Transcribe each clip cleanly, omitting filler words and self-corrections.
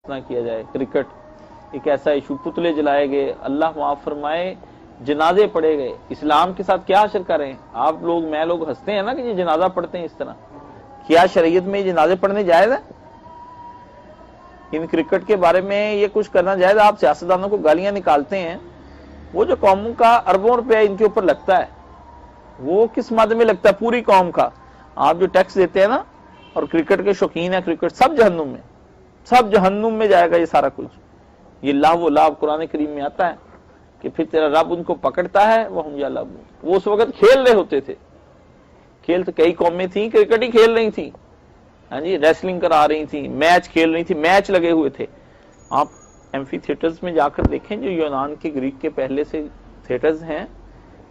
نہ کیا جائے۔ کرکٹ ایک ایسا ایشو، پتلے جلائے گئے، اللہ معاف فرمائے جنازے پڑھے گئے، اسلام کے ساتھ کیا حشر کر رہے ہیں آپ لوگ؟ میں لوگ ہنستے ہیں نا کہ یہ جنازہ پڑھتے ہیں اس طرح، کیا شریعت میں یہ جنازے پڑھنے جائز ہے؟ ان کرکٹ کے بارے میں یہ کچھ کرنا جائز؟ آپ سیاستدانوں کو گالیاں نکالتے ہیں، وہ جو قوموں کا اربوں روپیہ ان کے اوپر لگتا ہے وہ کس مد میں لگتا ہے؟ پوری قوم کا آپ جو ٹیکس دیتے ہیں نا، اور کرکٹ کے شوقین ہیں، کرکٹ سب جہنم میں، سب جہنم میں جائے گا یہ سارا کچھ۔ یہ لاو لاب قرآن کریم میں آتا ہے کہ پھر تیرا رب ان کو پکڑتا ہے وہ ہم یا لاب۔ وہ اس وقت کھیل رہے ہوتے تھے، کھیل تو کئی قومیں تھیں کرکٹ ہی کھیل رہی تھیں، ہاں جی، ریسلنگ کرا رہی تھیں، میچ کھیل رہی تھیں، میچ لگے ہوئے تھے۔ آپ ایمفی تھیٹرز میں جا کر دیکھیں جو یونان کے گریک کے پہلے سے تھیٹرز ہیں،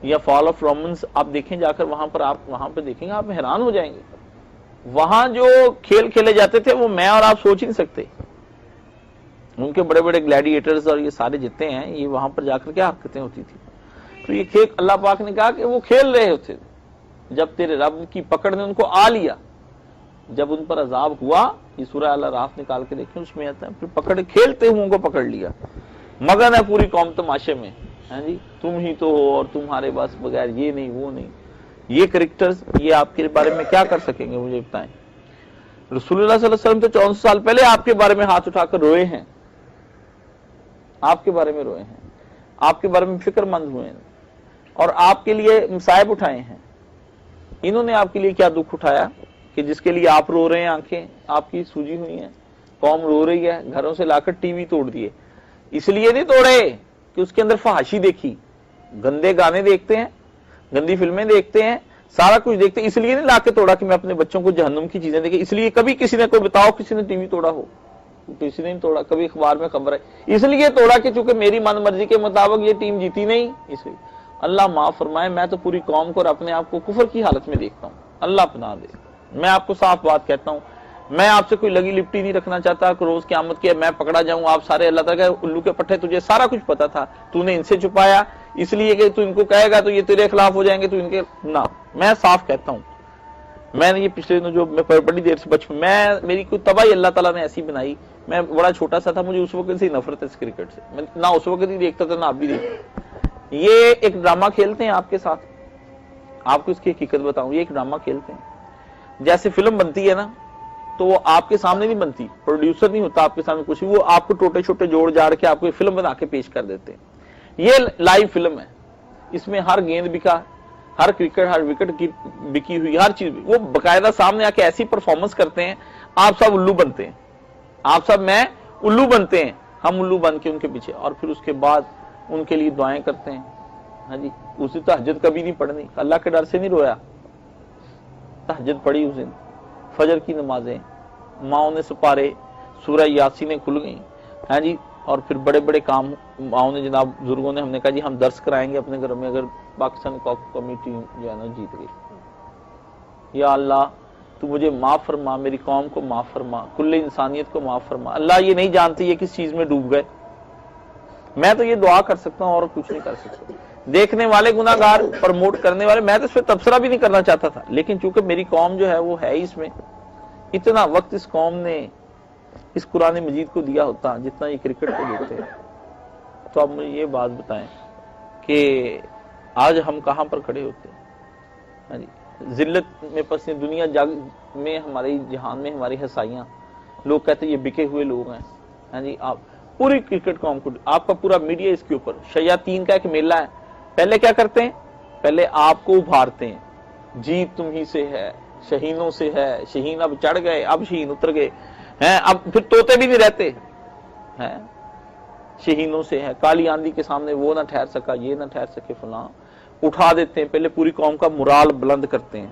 یا فال آف رومنز آپ دیکھیں جا کر، وہاں پر آپ وہاں پہ دیکھیں گے آپ حیران ہو جائیں گے۔ وہاں جو کھیل کھیلے جاتے تھے وہ میں اور آپ سوچ ہی نہیں سکتے۔ ان کے بڑے بڑے گلیڈیٹرز اور یہ سارے جتنے ہیں، یہ وہاں پر جا کر کیا حرکتیں ہوتی تھی۔ تو یہ کھیل اللہ پاک نے کہا کہ وہ کھیل رہے ہوتے جب تیرے رب کی پکڑ نے ان کو آ لیا، جب ان پر عذاب ہوا، یہ سورہ الاعراف نکال کے دیکھیں اس میں آتا ہے، پھر پکڑ کھیلتے ہوئے ان کو پکڑ لیا، مگن ہے پوری قوم تماشے میں، ہاں جی، تم ہی تو ہو اور تمہارے بس بغیر یہ نہیں وہ نہیں۔ یہ کرکٹرز یہ آپ کے بارے میں کیا کر سکیں گے مجھے بتائیں؟ رسول اللہ صلی اللہ علیہ وسلم تو 1400 سال پہلے آپ کے بارے میں ہاتھ اٹھا کر روئے ہیں، آپ کے بارے میں روئے ہیں، آپ کے بارے میں فکر مند ہوئے ہیں، اور آپ کے لیے مصائب اٹھائے ہیں۔ انہوں نے آپ کے لیے کیا دکھ اٹھایا کہ جس کے لیے آپ رو رہے ہیں، آنکھیں آپ کی سوجی ہوئی ہیں، قوم رو رہی ہے، گھروں سے لا کر ٹی وی توڑ دیے۔ اس لیے نہیں توڑے کہ اس کے اندر فحاشی دیکھی، گندے گانے دیکھتے ہیں، گندی فلمیں دیکھتے ہیں، سارا کچھ دیکھتے ہیں، اس لیے نہیں لا کے توڑا کہ میں اپنے بچوں کو جہنم کی چیزیں دیکھیں۔ اس لیے کبھی کسی نے کوئی بتاؤ کسی نے ٹی وی توڑا ہو؟ کسی نے نہیں توڑا، کبھی اخبار میں خبر ہے، اس لیے توڑا کہ چونکہ میری من مرضی کے مطابق یہ ٹیم جیتی نہیں، اس لیے۔ اللہ معاف فرمائے، میں تو پوری قوم کو اور اپنے آپ کو کفر کی حالت میں دیکھتا ہوں، اللہ پناہ دے۔ میں آپ کو صاف بات کہتا ہوں، میں آپ سے کوئی لگی لپٹی نہیں رکھنا چاہتا کہ روز قیامت کے میں پکڑا جاؤں، آپ سارے اللہ تعالیٰ کے الو کے پٹھے، تجھے سارا کچھ پتا تھا، تو نے ان سے چھپایا اس لیے کہ تو ان کو کہے گا تو یہ تیرے خلاف ہو جائیں گے، تو ان کے نہ۔ میں صاف کہتا ہوں، میں نے یہ پچھلے دنوں جو میں بڑی دیر سے بچپن میری کوئی تباہی اللہ تعالیٰ نے ایسی بنائی، میں بڑا چھوٹا سا تھا، مجھے اس وقت سے نفرت ہے اس کرکٹ سے، میں نہ اس وقت ہی دیکھتا تھا نہ اب بھی دیکھتا۔ یہ ایک ڈرامہ کھیلتے ہیں آپ کے ساتھ، آپ کو اس کی حقیقت بتاؤں، یہ ایک ڈرامہ کھیلتے ہیں۔ جیسے فلم بنتی ہے نا، تو وہ آپ کے سامنے نہیں بنتی، پروڈیوسر نہیں ہوتا آپ کے سامنے کچھ، وہ آپ کو ٹوٹے چھوٹے جوڑ جاڑ کے آپ کو فلم بنا کے پیش کر دیتے ہیں۔ یہ لائیو فلم ہے، اس میں ہر گیند بکا، ہر کرکٹ، ہر وکٹ کی بکی ہوئی ہر چیز، وہ باقاعدہ سامنے آ کے ایسی پرفارمنس کرتے ہیں، آپ سب الو بنتے ہیں، آپ سب میں الو بنتے ہیں، ہم الو بن کے ان کے پیچھے، اور پھر اس کے بعد ان کے لیے دعائیں کرتے ہیں۔ ہاں جی، اسی تہجد کبھی نہیں پڑھنی، اللہ کے ڈر سے نہیں رویا، تہجد پڑھی اس دن، فجر کی نمازیں، ماؤں نے سپارے، سورہ یاسینیں کھل گئیں، ہاں جی، اور پھر بڑے بڑے کام ماؤں نے، جناب بزرگوں نے، ہم نے کہا جی ہم درس کرائیں گے اپنے گھروں میں اگر پاکستان قومی ٹیم جو ہے نا جیت گئی۔ یا اللہ تو مجھے معاف فرما، میری قوم کو معاف فرما، کل انسانیت کو معاف فرما۔ اللہ یہ نہیں جانتی یہ کس چیز میں ڈوب گئے، میں تو یہ دعا کر سکتا ہوں اور کچھ نہیں کر سکتا۔ دیکھنے والے گناہ گار، پروموٹ کرنے والے، میں تو اس پہ تبصرہ بھی نہیں کرنا چاہتا تھا، لیکن چونکہ میری قوم جو ہے وہ ہے اس میں، اتنا وقت اس قوم نے اس قرآن مجید کو دیا ہوتا جتنا یہ کرکٹ کو دیتے ہیں، تو اب مجھے یہ بات بتائیں کہ آج ہم کہاں پر کھڑے ہوتے ہیں؟ ہاں جی، ذلت میں پسند دنیا جگ میں، ہماری جہان میں ہماری حسائیاں، لوگ کہتے ہیں یہ بکے ہوئے لوگ ہیں۔ ہاں جی، آپ پوری کرکٹ قوم کو، آپ کا پورا میڈیا اس کے اوپر، شیاطین کا ایک میلہ ہے۔ پہلے کیا کرتے ہیں؟ پہلے آپ کو ابھارتے ہیں، جیت تم ہی سے ہے، شہینوں سے ہے، شہین اب چڑھ گئے، اب شہین اتر گئے ہیں، اب پھر طوطے بھی نہیں رہتے ہیں، شہینوں سے ہے، کالی آندھی کے سامنے وہ نہ ٹھہر سکا، یہ نہ ٹھہر سکے، فلاں اٹھا دیتے ہیں، پہلے پوری قوم کا مرال بلند کرتے ہیں۔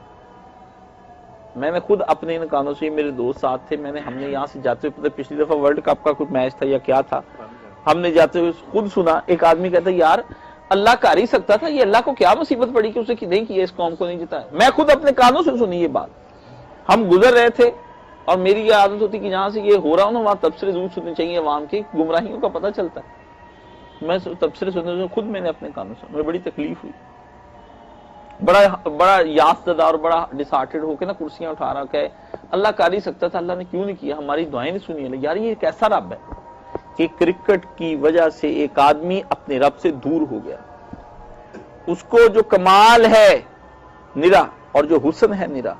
میں نے خود اپنے ان کانوں سے، میرے دوست ساتھ تھے، ہم نے یہاں سے جاتے ہوئے پچھلی دفعہ ورلڈ کپ کا کوئی میچ تھا یا کیا تھا، ہم نے جاتے ہوئے خود سنا، ایک آدمی کہتا ہے یار اللہ کر ہی سکتا تھا، یہ اللہ کو کیا مصیبت پڑی کہ اسے نہیں کیا، اس قوم کو نہیں جتایا۔ میں خود اپنے کانوں سے سنی یہ بات، ہم گزر رہے تھے، اور میری یہ عادت ہوتی کہ جہاں سے یہ ہو رہا ہوں نا وہاں تبصرے ضرور سننے چاہیے، عوام کی گمراہیوں کا پتہ چلتا ہے۔ میں تبصرے سننے خود میں نے اپنے کانوں سے، مجھے بڑی تکلیف ہوئی، بڑا یاس زدہ اور بڑا ڈسہارٹڈ ہو کے نا کرسیاں اٹھا رہا کہ اللہ کر ہی سکتا تھا، اللہ نے کیوں نہیں کیا، ہماری دعائیں نہیں سنی۔ یار یہ کیسا رب ہے؟ کہ کرکٹ کی وجہ سے ایک آدمی اپنے رب سے دور ہو گیا. اس کو جو کمال ہے نرا اور جو حسن ہے نرا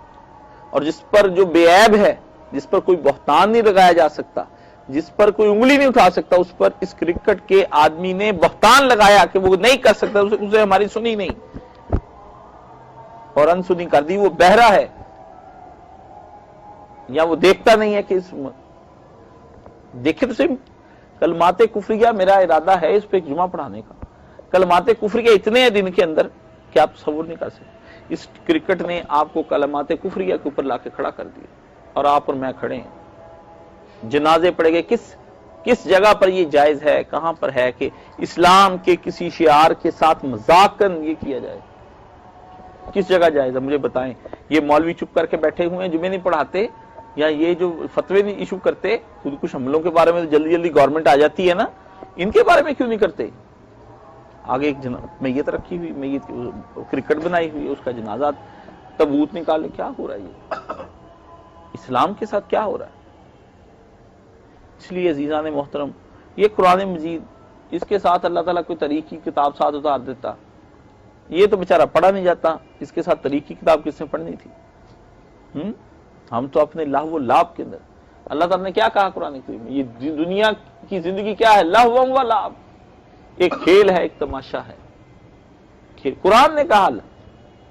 اور جس پر جو بے عیب ہے, جس پر کوئی بہتان نہیں لگایا جا سکتا, جس پر کوئی انگلی نہیں اٹھا سکتا, اس پر اس کرکٹ کے آدمی نے بہتان لگایا کہ وہ نہیں کر سکتا, اسے ہماری سنی نہیں اور انسنی کر دی. وہ بہرا ہے یا وہ دیکھتا نہیں ہے کہ دیکھے تو صحیح. کلمات کفریہ میرا ارادہ ہے اس پہ ایک جمعہ پڑھانے کا. کلمات کفریہ اتنے ہیں دن کے اندر کہ آپ تصور نہیں کر سکتے. اس کرکٹ نے آپ کو کلمات کفریہ کے اوپر لا کے کھڑا کر دیا اور آپ اور میں کھڑے ہیں. جنازے پڑے گئے. کس جگہ پر یہ جائز ہے, کہاں پر ہے کہ اسلام کے کسی شعار کے ساتھ مذاقن یہ کیا جائے؟ کس جگہ جائز ہے مجھے بتائیں. یہ مولوی چپ کر کے بیٹھے ہوئے ہیں, جمعے نہیں پڑھاتے, یا یہ جو فتوے نہیں ایشو کرتے, خود کچھ حملوں کے بارے میں جلدی جلدی گورنمنٹ آ جاتی ہے نا, ان کے بارے میں کیوں نہیں کرتے؟ آگے ایک میت رکھی ہوئی, میت کرکٹ بنائی ہوئی, اس کا جنازہ تابوت نکالے. کیا ہو رہا ہے یہ اسلام کے ساتھ, کیا ہو رہا ہے؟ اس لیے عزیزان محترم, یہ قرآن مجید, اس کے ساتھ اللہ تعالیٰ کوئی طریق کی کتاب ساتھ اتار دیتا, یہ تو بیچارہ پڑھا نہیں جاتا. اس کے ساتھ طریق کی کتاب کس نے پڑھنی تھی؟ ہم تو اپنے لہو و لعب کے اندر, اللہ تعالیٰ نے کیا کہا قرآن کریم میں, یہ دنیا کی زندگی کیا ہے؟ لہو و لعب, ایک کھیل ہے, ایک تماشا ہے. قرآن نے کہا,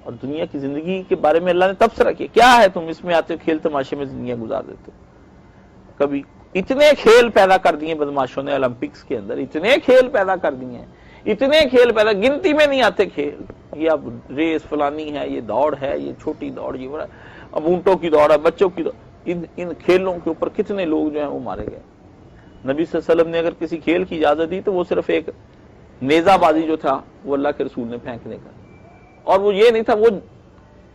اور دنیا کی زندگی کے بارے میں اللہ نے تبصرہ کیا. کیا ہے تم اس میں آتے ہو, کھیل تماشے میں زندگیاں گزار دیتے ہو. کبھی اتنے کھیل پیدا کر دیے بدماشوں نے اولمپکس کے اندر, اتنے کھیل پیدا کر دیے ہیں, اتنے کھیل پیدا, گنتی میں نہیں آتے کھیل. یہ اب ریس فلانی ہے, یہ دوڑ ہے, یہ چھوٹی دوڑ, یہ بڑا, اب اونٹوں کی دوڑ ہے, بچوں کی دوڑ. ان کھیلوں کے اوپر کتنے لوگ جو ہیں وہ مارے گئے. نبی صلی اللہ علیہ وسلم نے اگر کسی کھیل کی اجازت دی تو وہ صرف ایک نیزہ بازی جو تھا وہ اللہ کے رسول نے پھینکنے کا, اور وہ یہ نہیں تھا,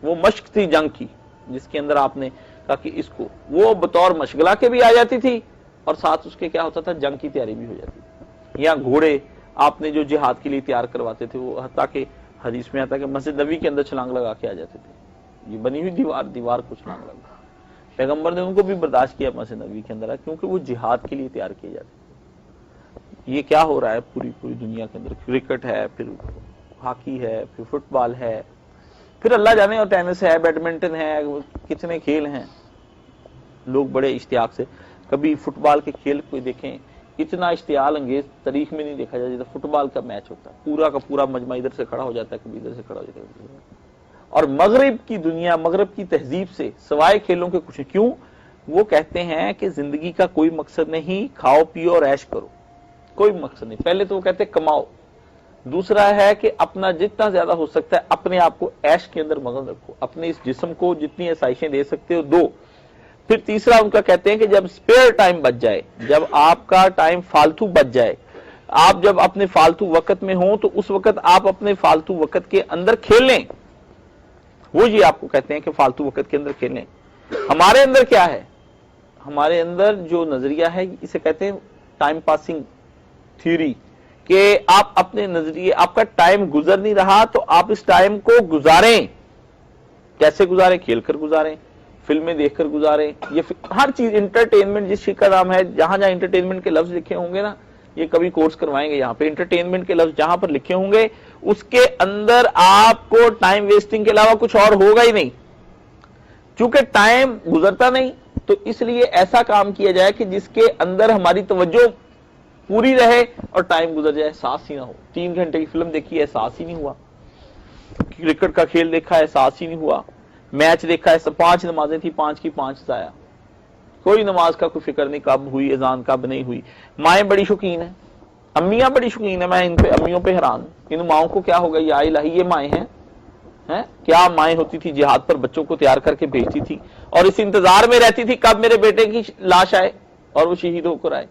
وہ مشق تھی جنگ کی, جس کے اندر آپ نے کہا کہ اس کو وہ بطور مشغلہ کے بھی آ جاتی تھی اور ساتھ اس کے کیا ہوتا تھا, جنگ کی تیاری بھی ہو جاتی تھی. یا گھوڑے آپ نے جو جہاد کے لیے تیار کرواتے تھے, وہ حتیٰ کہ حدیث میں آتا کہ مسجد نبی کے اندر چھلانگ لگا کے آ جاتے تھے. یہ بنی ہوئی دیوار کو چھلانگ لگا, پیغمبر نے ان کو بھی برداشت کیا مسجد نبی کے اندر, کیونکہ وہ جہاد کے لیے تیار کیے جاتے تھے. یہ کیا ہو رہا ہے پوری دنیا کے اندر؟ کرکٹ ہے, پھر ہاکی ہے, پھر فٹ بال ہے, پھر اللہ جانے, اور ٹینس ہے, بیڈمنٹن ہے, کتنے کھیل ہیں. لوگ بڑے اشتیاق سے, کبھی فٹ بال کے کھیل کو دیکھیں, اتنا اشتعال انگیز تاریخ میں نہیں دیکھا جاتا. جیسے فٹ بال کا میچ ہوتا ہے, پورا کا پورا مجمع ادھر سے کھڑا ہو جاتا ہے, کبھی ادھر سے کھڑا ہو جاتا ہے. اور مغرب کی دنیا, مغرب کی تہذیب سے سوائے کھیلوں کے کچھ, کیوں؟ وہ کہتے ہیں کہ زندگی کا کوئی مقصد نہیں, کھاؤ پیو اور عیش کرو, کوئی مقصد نہیں. پہلے تو وہ کہتے ہیں کماؤ, دوسرا ہے کہ اپنا جتنا زیادہ ہو سکتا ہے اپنے آپ کو عیش کے اندر مگن رکھو, اپنے اس جسم کو جتنی آسائشیں دے سکتے ہو دو. پھر تیسرا ان کا کہتے ہیں کہ جب سپیئر ٹائم بچ جائے, جب آپ کا ٹائم فالتو بچ جائے, آپ جب اپنے فالتو وقت میں ہوں تو اس وقت آپ اپنے فالتو وقت کے اندر کھیلیں. وہ یہ آپ کو کہتے ہیں کہ فالتو وقت کے اندر کھیلیں. ہمارے اندر کیا ہے؟ ہمارے اندر جو نظریہ ہے اسے کہتے ہیں ٹائم پاسنگ تھیوری, کہ آپ اپنے نظریے, آپ کا ٹائم گزر نہیں رہا تو آپ اس ٹائم کو گزاریں. کیسے گزاریں؟ کھیل کر گزاریں, فلمیں دیکھ کر گزاریں. یہ ہر چیز انٹرٹینمنٹ جس چیز کا نام ہے, جہاں جہاں انٹرٹینمنٹ کے لفظ لکھے ہوں گے نا, یہ کبھی کورس کروائیں گے یہاں پہ, انٹرٹینمنٹ کے لفظ جہاں پر لکھے ہوں گے اس کے اندر آپ کو ٹائم ویسٹنگ کے علاوہ کچھ اور ہوگا ہی نہیں. چونکہ ٹائم گزرتا نہیں تو اس لیے ایسا کام کیا جائے کہ جس کے اندر ہماری توجہ پوری رہے اور ٹائم گزر جائے, احساس ہی نہ ہو. 3 گھنٹے کی فلم دیکھی, احساس ہی نہیں ہوا. کرکٹ کا کھیل دیکھا, احساس ہی نہیں ہوا. میچ دیکھا ہے, 5 نمازیں تھی, 5 کی 5 ضائع. کوئی نماز کا کوئی فکر نہیں, کب ہوئی اذان کب نہیں ہوئی. مائیں بڑی شوقین ہیں, امیاں بڑی شوقین ہیں. میں ان پہ امیوں پہ حیران, ان ماؤں کو کیا ہو گئی, یا الہی یہ مائیں ہیں, کیا مائیں ہوتی تھی جہاد پر بچوں کو تیار کر کے بھیجتی تھی اور اس انتظار میں رہتی تھی کب میرے بیٹے کی لاش آئے اور وہ شہید ہو کر آئے.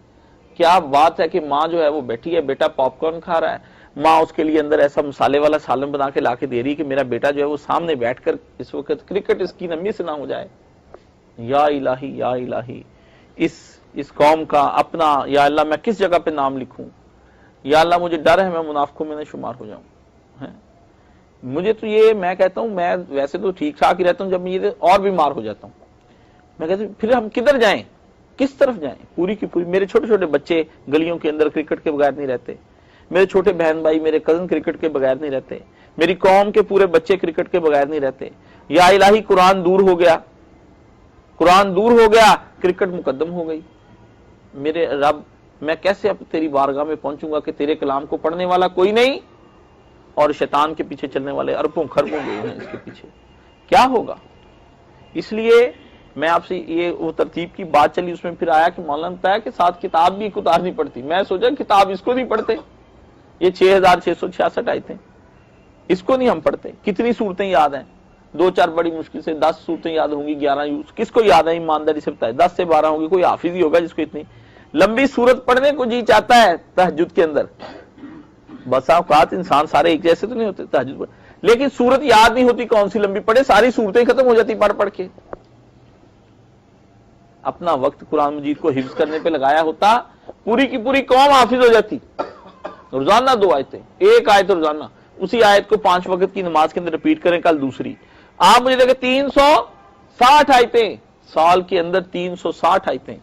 کیا بات ہے کہ ماں جو ہے وہ بیٹھی ہے, بیٹا پاپ کارن کھا رہا ہے, ماں اس کے لیے اندر ایسا مسالے والا سالن بنا کے لا کے دے رہی کہ میرا بیٹا جو ہے وہ سامنے بیٹھ کر اس وقت کرکٹ اس کی نمی سے نہ ہو جائے. یا الہی, یا الہی, اس قوم کا اپنا, یا اللہ میں کس جگہ پہ نام لکھوں, یا اللہ مجھے ڈر ہے میں منافقوں میں نہ شمار ہو جاؤں. مجھے تو یہ, میں کہتا ہوں میں ویسے تو ٹھیک ٹھاک ہی رہتا ہوں, جب میں یہ اور بیمار ہو جاتا ہوں میں کہتا ہوں پھر ہم کدھر جائیں. کس طرف جائیں؟ پوری کی پوری میرے چھوٹے چھوٹے بچے گلیوں کے اندر کرکٹ کے بغیر نہیں رہتے، میرے چھوٹے بہن بھائی میرے کزن کرکٹ کے بغیر نہیں رہتے، میری قوم کے پورے بچے کرکٹ کے بغیر نہیں رہتے۔ یا الہی قرآن دور ہو گیا، قرآن دور ہو گیا، کرکٹ مقدم ہو گئی۔ میرے رب میں کیسے اب تیری بارگاہ میں پہنچوں گا کہ تیرے کلام کو پڑھنے والا کوئی نہیں اور شیطان کے پیچھے چلنے والے اربوں خربوں لوگ ہیں اس کے پیچھے، کیا ہوگا؟ اس لیے میں آپ سے یہ وہ ترتیب کی بات چلی، اس میں پھر آیا کہ مولانا بتایا کہ ساتھ کتاب بھی اتار نہیں پڑتی۔ میں سوچا کتاب اس کو نہیں پڑھتے، یہ 6666 آیتیں اس کو نہیں ہم پڑھتے۔ کتنی صورتیں یاد ہیں؟ 2-4 بڑی مشکل سے 10 صورتیں یاد ہوں گی، 11 یوز کس کو یاد ہے؟ ایمانداری سے بتائے 10 سے 12 ہوں گی، کوئی حافظ ہی ہوگا جس کو اتنی لمبی صورت پڑھنے کو جی چاہتا ہے تہجد کے اندر۔ بس اوقات انسان سارے ایک جیسے تو نہیں ہوتے تہجد پر، لیکن صورت یاد نہیں ہوتی کون سی لمبی پڑھے، ساری صورتیں ختم ہو جاتی پڑھ پڑھ کے۔ اپنا وقت قرآن مجید کو حفظ کرنے پہ لگایا ہوتا، پوری کی پوری قوم حافظ ہو جاتی۔ روزانہ 2 آیتیں، ایک آیت روزانہ، اسی آیت کو 5 وقت کی نماز کے اندر ریپیٹ کریں، کل دوسری۔ آپ مجھے دیکھیں 360 آیتیں سال کے اندر، 360 آیتیں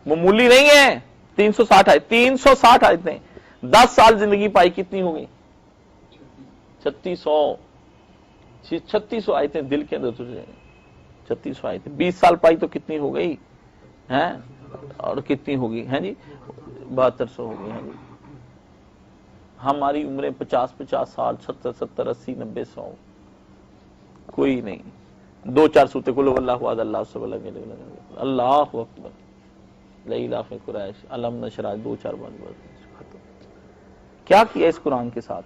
معمولی نہیں ہیں۔ 360 آیتیں 10 سال زندگی پائی کتنی ہو گئی؟ 3600 آیتیں دل کے اندر اتر جائیں۔ 3600 آیتیں 20 سال پائی تو کتنی ہو گئی ہیں؟ اور کتنی ہوگی ہیں جی؟ 7200 ہو گئی ہیں جی۔ ہماری عمریں 50 سال، 70 80 90 100 کوئی نہیں۔ 2-4 صورتیں قل هو اللہ احد اللہ الصمد اللہ اکبر لیلاف قریش علم نشرح 2-4 بار ختم۔ کیا کیا اس قرآن کے ساتھ؟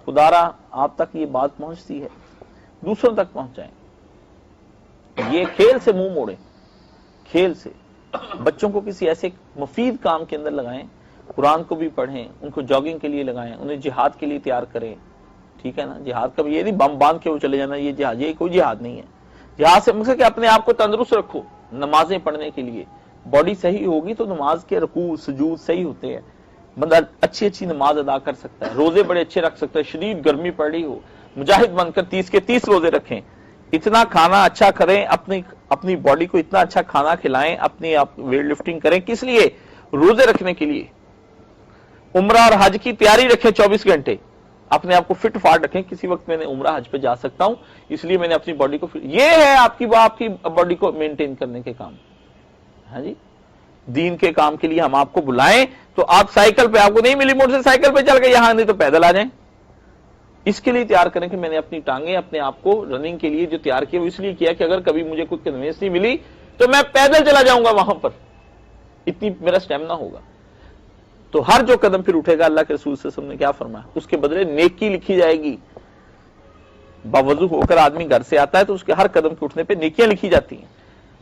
خدا را آپ تک یہ بات پہنچتی ہے، دوسروں تک پہنچائیں۔ یہ کھیل سے منہ موڑیں، کھیل سے بچوں کو کسی ایسے مفید کام کے اندر لگائیں، قرآن کو بھی پڑھیں، ان کو جاگنگ کے لیے لگائیں، انہیں جہاد کے لیے تیار کریں۔ ٹھیک ہے نا؟ جہاد کا بھی یہ نہیں بم باندھ کے وہ چلے جانا، یہ جہاد، یہ کوئی جہاد نہیں ہے۔ جہاد سے مقصد کہ اپنے آپ کو تندرست رکھو نمازیں پڑھنے کے لیے۔ باڈی صحیح ہوگی تو نماز کے رکوع سجود صحیح ہوتے ہیں، بندہ اچھی نماز ادا کر سکتا ہے، روزے بڑے اچھے رکھ سکتا ہے۔ شدید گرمی پڑ رہی ہو، مجاہد بن کر 30 کے 30 روزے رکھیں، اتنا کھانا اچھا کریں، اپنی باڈی کو اتنا اچھا کھانا کھلائیں، اپنی آپ ویٹ لفٹنگ کریں، کس لیے؟ روزے رکھنے کے لیے۔ عمرہ اور حج کی تیاری رکھیں 24 گھنٹے، اپنے آپ کو فٹ فاٹ رکھیں۔ کسی وقت میں نے عمرہ حج پہ جا سکتا ہوں، اس لیے میں نے اپنی باڈی کو یہ ہے آپ کی باڈی کو مینٹین کرنے کے کام، ہاں جی۔ دین کے کام کے لیے ہم آپ کو بلائیں تو آپ سائیکل پہ، آپ کو نہیں ملی موٹر سائیکل پہ چل کے یہاں، نہیں تو پیدل آ جائیں۔ اس کے لیے تیار کریں کہ میں نے اپنی ٹانگیں اپنے آپ کو رننگ کے لیے جو تیار کیا وہ اس لیے کیا کہ اگر کبھی مجھے کوئی کنوینس نہیں ملی تو میں پیدل چلا جاؤں گا وہاں پر، اتنی میرا سٹیمنا ہوگا۔ تو ہر جو قدم پھر اٹھے گا، اللہ کے رسول صلی اللہ علیہ وسلم نے کیا فرمایا؟ اس کے بدلے نیکی لکھی جائے گی۔ باوضو ہو کر آدمی گھر سے آتا ہے تو اس کے ہر قدم کے اٹھنے پہ نیکیاں لکھی جاتی ہیں،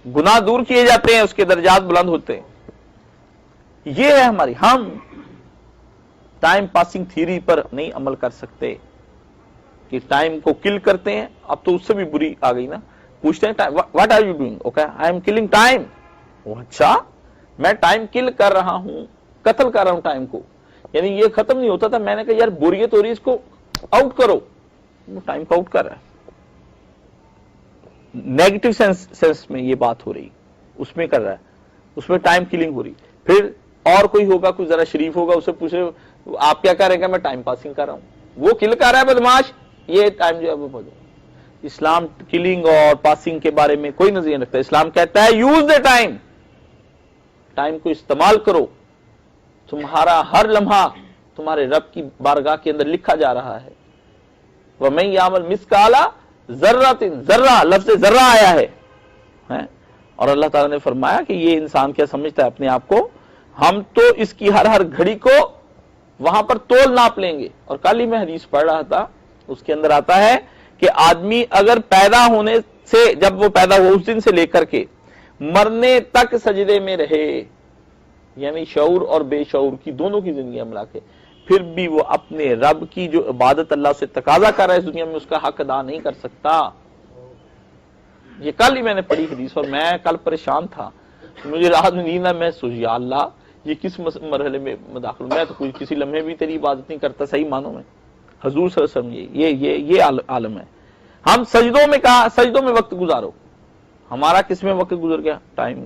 گناہ دور کیے جاتے ہیں، اس کے درجات بلند ہوتے ہیں۔ یہ ہے ہماری، ہم ٹائم پاسنگ تھیوری پر نہیں عمل کر سکتے کہ ٹائم کو کل کرتے ہیں۔ اب تو اس سے بھی بری آ گئی نا، پوچھتے ہیں what are you doing? Okay I am killing time. اچھا میں ٹائم کل کر رہا ہوں، قتل کر رہا ہوں ٹائم کو، یعنی یہ ختم نہیں ہوتا تھا۔ میں نے کہا یار بوریت ہو رہی، اس کو آؤٹ کرو، وہ ٹائم کو آؤٹ کر رہا ہے۔ نیگیٹو سینس میں یہ بات ہو رہی، اس میں کر رہا ہے، اس میں ٹائم کلنگ ہو رہی۔ پھر اور کوئی ہوگا، کوئی ذرا شریف ہوگا، اسے پوچھے آپ کیا کر رہے ہیں؟ میں ٹائم پاسنگ کر رہا ہوں، وہ کل کر رہا ہے بدماش، یہ ٹائم جو ہے وہ بہت۔ اسلام کلنگ اور پاسنگ کے بارے میں کوئی نظریہ رکھتا ہے۔ اسلام کہتا ہے یوز دا ٹائم، ٹائم کو استعمال کرو، تمہارا ہر لمحہ تمہارے رب کی بارگاہ کے اندر لکھا جا رہا ہے۔ وَمَن يَعْمَلْ مِثْقَالَ ذَرَّةٍ، ذرہ لفظ ذرہ آیا ہے، اور اللہ تعالیٰ نے فرمایا کہ یہ انسان کیا سمجھتا ہے اپنے آپ کو، ہم تو اس کی ہر گھڑی کو وہاں پر تول ناپ لیں گے۔ اور کل ہی میں حدیث پڑھ رہا تھا، اس کے اندر آتا ہے کہ آدمی اگر پیدا ہونے سے، جب وہ پیدا ہو اس دن سے لے کر کے مرنے تک سجدے میں رہے، یعنی شعور اور بے شعور کی دونوں کی زندگیاں ملا کے، پھر بھی وہ اپنے رب کی جو عبادت اللہ سے تقاضا کر رہا ہے اس دنیا میں، اس کا حق ادا نہیں کر سکتا۔ یہ کل ہی میں نے پڑھی حدیث، اور میں کل پریشان تھا، مجھے رات میں نیند نہ، میں سوچ یا اللہ یہ کس مرحلے میں داخل، میں تو کسی لمحے بھی تیری عبادت نہیں کرتا صحیح معنوں میں۔ حضور صلی اللہ علیہ وسلم یہ عالم ہے۔ ہم سجدوں میں کہا، سجدوں میں وقت گزارو، ہمارا کس میں وقت گزر گیا؟ ٹائم۔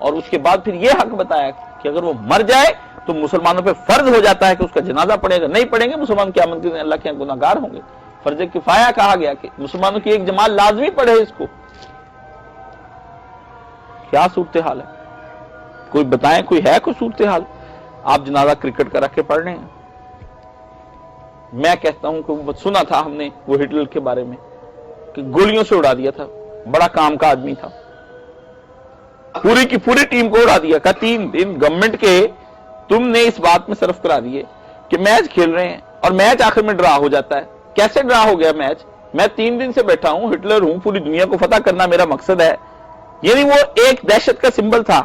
اور اس کے بعد پھر یہ حق بتایا کہ اگر وہ مر جائے تو مسلمانوں پہ فرض ہو جاتا ہے کہ اس کا جنازہ پڑے گا، نہیں پڑیں گے مسلمان قیامت کے دن اللہ کے یہاں گناہگار ہوں گے۔ فرض کفایہ کہا گیا کہ مسلمانوں کی ایک جماعت لازمی پڑھے اس کو۔ کیا صورتحال ہے؟ کوئی بتائیں، کوئی ہے کوئی صورتحال؟ آپ جنازہ کرکٹ کا رکھ کے پڑھ رہے ہیں۔ میں کہتا ہوں کہ سنا تھا ہم نے وہ ہٹلر کے بارے میں کہ گولیوں سے اڑا دیا تھا، بڑا کام کا آدمی تھا، پوری کی پوری ٹیم کو اڑا دیا۔ کہا 3 دن گورنمنٹ کے تم نے اس بات میں صرف کرا دیے کہ میچ کھیل رہے ہیں اور میچ آخر میں ڈرا ہو جاتا ہے۔ کیسے ڈرا ہو گیا میچ؟ میں 3 دن سے بیٹھا ہوں، ہٹلر ہوں، پوری دنیا کو فتح کرنا میرا مقصد ہے۔ یعنی وہ ایک دہشت کا سمبل تھا،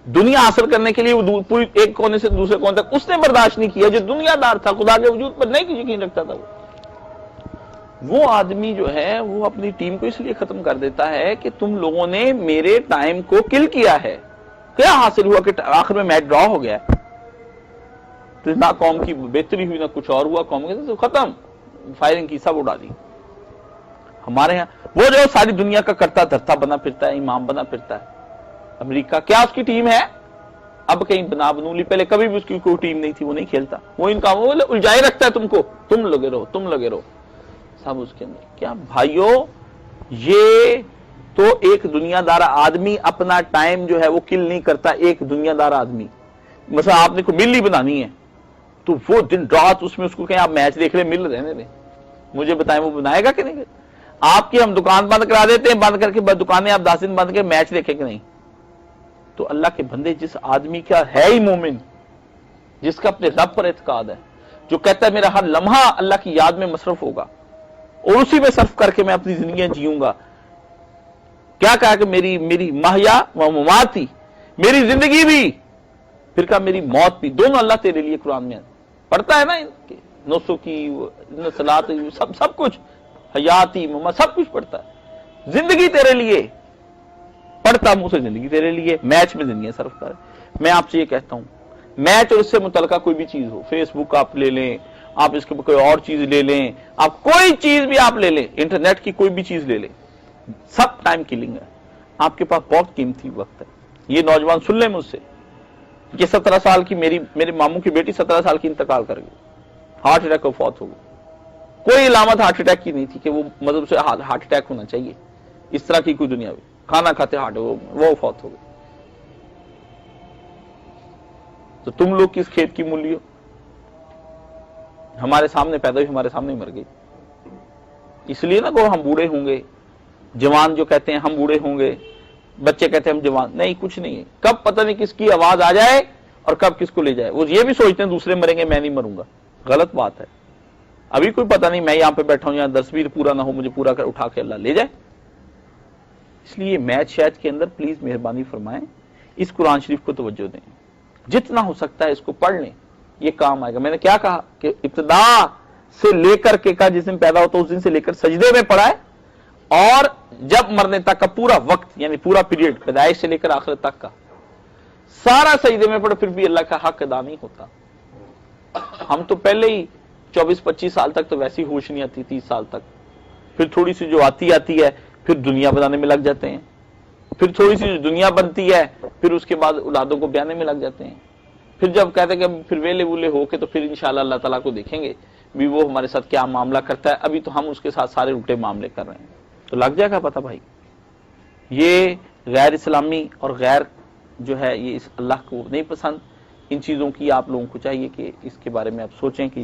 دنیا حاصل کرنے کے لیے وہ پوری ایک کونے سے دوسرے کونے تک اس نے برداشت نہیں کیا۔ جو دنیا دار تھا، خدا کے وجود پر نہیں یقین رکھتا تھا، وہ آدمی جو ہے وہ اپنی ٹیم کو اس لیے ختم کر دیتا ہے کہ تم لوگوں نے میرے ٹائم کو کل کیا ہے۔ کیا حاصل ہوا کہ آخر میں میچ ڈرا ہو گیا، تو نہ قوم کی بہتری ہوئی نہ کچھ اور ہوا، قوم کے ختم، فائرنگ کی، سب اڑا دی۔ ہمارے ہاں وہ جو ساری دنیا کا کرتا دھرتا بنا پھرتا ہے، امام بنا پھرتا ہے، امریکہ کیا اس کی ٹیم ہے؟ اب کہیں بنا بنولی، پہلے کبھی بھی اس کی کوئی ٹیم نہیں تھی، وہ نہیں کھیلتا، وہ ان کاموں میں الجھائے رکھتا ہے تم کو، تم لگے رہو، تم لگے رہو سب اس کے اندر۔ کیا بھائیو، یہ تو ایک دنیا دار آدمی اپنا ٹائم جو ہے وہ کل نہیں کرتا۔ ایک دنیا دار آدمی مثلا آپ نے کوئی مل ہی بنانی ہے تو وہ دن رات اس میں اس کو کہیں آپ میچ دیکھ لیں، مل رہنے دیں، مجھے بتائیں وہ بنائے گا کہ نہیں؟ آپ کی ہم دکان بند کرا دیتے ہیں، بند کر کے دکانیں آپ 10 دن بند کے میچ دیکھیں کہ نہیں؟ تو اللہ کے بندے، جس آدمی کا ہے ہی مومن، جس کا اپنے رب پر اعتقاد ہے، جو کہتا ہے میرا ہر لمحہ اللہ کی یاد میں مصرف ہوگا اور اسی میں صرف کر کے میں اپنی زندگیاں جیوں گا۔ کیا کہا کہ میری محیا و مماتی، میری زندگی بھی، پھر کہا میری موت بھی، دونوں اللہ تیرے لیے قرآن میں پڑھتا ہے نا، 900 کی صلاۃ، سب کچھ، حیاتی ممات سب کچھ پڑھتا ہے۔ زندگی تیرے لیے پڑھتا، منہ سے زندگی تیرے لیے، میچ میں زندگی صرف کر۔ میں آپ سے یہ کہتا ہوں، میچ اور اس سے متعلقہ کوئی بھی چیز ہو، فیس بک آپ لے لیں، آپ اس کے کوئی اور چیز لے لیں، آپ کوئی چیز بھی آپ لے لیں، انٹرنیٹ کی کوئی بھی چیز لے لیں، سب ٹائم کلنگ ہے۔ آپ کے پاس بہت قیمتی وقت ہے۔ یہ نوجوان سن لیں مجھ سے کہ 17 سال کی میرے ماموں کی بیٹی 17 سال کی انتقال کر گئی، ہارٹ اٹیک کو فوت ہو گئی۔ کوئی علامت ہارٹ اٹیک کی نہیں تھی کہ وہ مطلب سے ہارٹ اٹیک ہونا چاہیے، اس طرح کی کوئی دنیا میں، کھانا کھاتے ہارٹ وہ فوت ہو گئی۔ تو تم لوگ کس کھیت کی مولی ہو؟ ہمارے سامنے پیدا ہوئی، ہمارے سامنے مر گئی۔ اس لیے نا کہ ہم بوڑھے ہوں گے، جوان جو کہتے ہیں ہم بوڑھے ہوں گے، بچے کہتے ہیں ہم جوان، نہیں کچھ نہیں ہے۔ کب پتہ نہیں کس کی آواز آ جائے اور کب کس کو لے جائے۔ وہ یہ بھی سوچتے ہیں دوسرے مریں گے میں نہیں مروں گا، غلط بات ہے۔ ابھی کوئی پتہ نہیں، میں یہاں پہ بیٹھا ہوں، یہاں 10 بھی پورا نہ ہو، مجھے پورا کر اٹھا کے اللہ لے جائے۔ اس لیے میچ شیچ کے اندر پلیز مہربانی فرمائیں، اس قرآن شریف کو توجہ دیں، جتنا ہو سکتا ہے اس کو پڑھ لیں، یہ کام آئے گا۔ میں نے کیا کہا کہ ابتدا سے لے کر کے کا جس دن پیدا ہوتا اس دن سے لے کر سجدے میں پڑھا ہے، اور جب مرنے تک کا پورا وقت، یعنی پورا پیریڈ، پیدائش سے لے کر آخرت تک کا سارا سجدے میں پڑھا، پھر بھی اللہ کا حق ادا نہیں ہوتا۔ ہم تو پہلے ہی 24-25 سال تک تو ویسی ہوش نہیں آتی، 30 سال تک، پھر تھوڑی سی جو آتی ہے پھر دنیا بنانے میں لگ جاتے ہیں، پھر تھوڑی سی جو دنیا بنتی ہے پھر اس کے بعد اولادوں کو بیانے میں لگ جاتے ہیں، پھر جب کہتے ہیں کہ پھر ویلے وولے ہو کے تو پھر انشاءاللہ اللہ تعالیٰ کو دیکھیں گے بھی وہ ہمارے ساتھ کیا معاملہ کرتا ہے۔ ابھی تو ہم اس کے ساتھ سارے الٹے معاملے کر رہے ہیں، تو لگ جائے گا پتہ بھائی۔ یہ غیر اسلامی اور غیر جو ہے یہ اس اللہ کو نہیں پسند۔ ان چیزوں کی آپ لوگوں کو چاہیے کہ اس کے بارے میں آپ سوچیں کہ